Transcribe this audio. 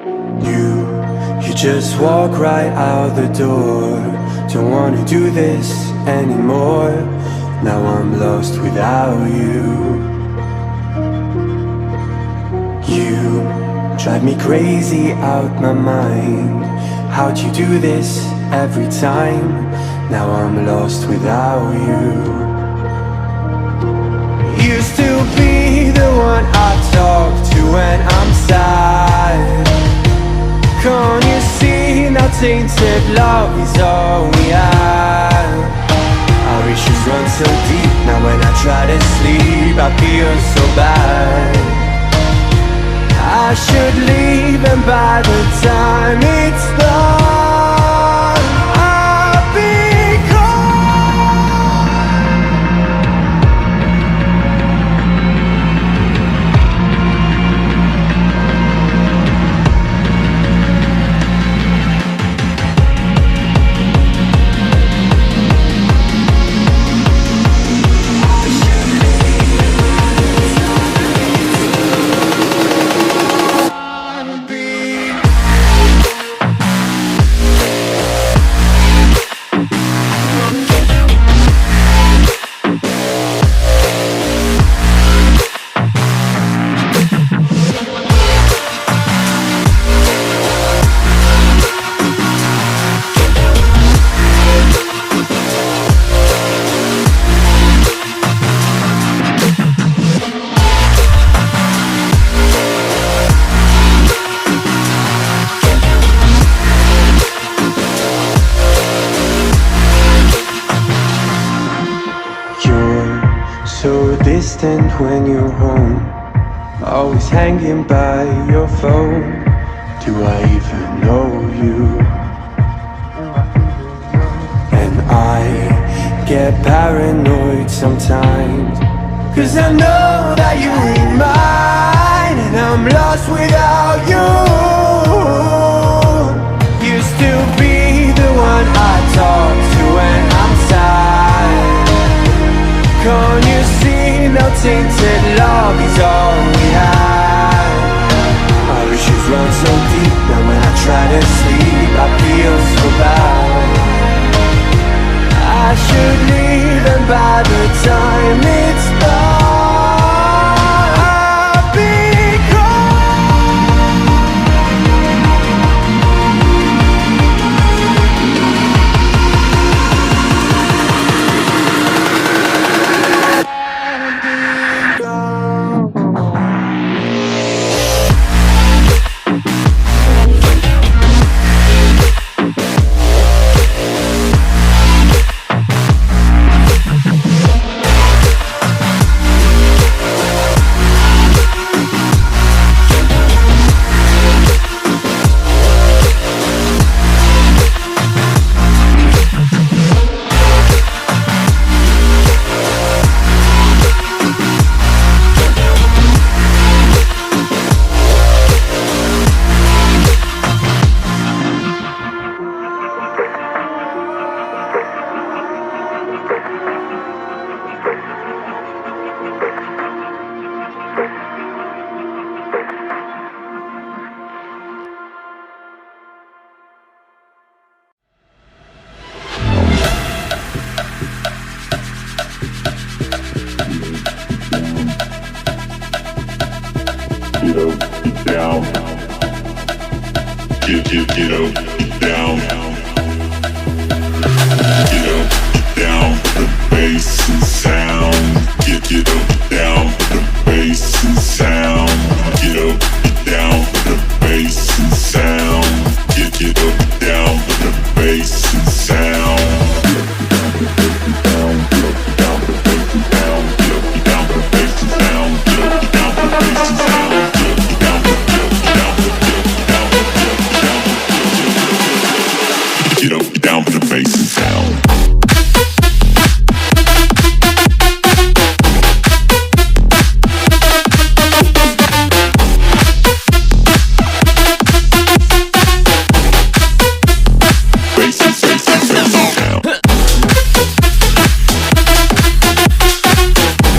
You just walk right out the door. Don't wanna do this anymore. Now I'm lost without you. You drive me crazy out my mind. How'd you do this every time? Now I'm lost without you. Used to be the one I talk to when I'm sad. Can't you see now tainted love is all we have? Our issues run so deep, now when I try to sleep I feel so bad. I should leave and by the time it's done I'll be distant when you're home, always hanging by your phone. Do I even know you? And I get paranoid sometimes, 'cause I know that you ain't mine, and I'm lost without you. Used to be the one I talk to when I'm sad. Can't you see now tainted love is all we have? Our issues run so deep, now when I try to sleep I feel so bad. I should leave and by the time it's done I'll be Get down, the bass and sound. Get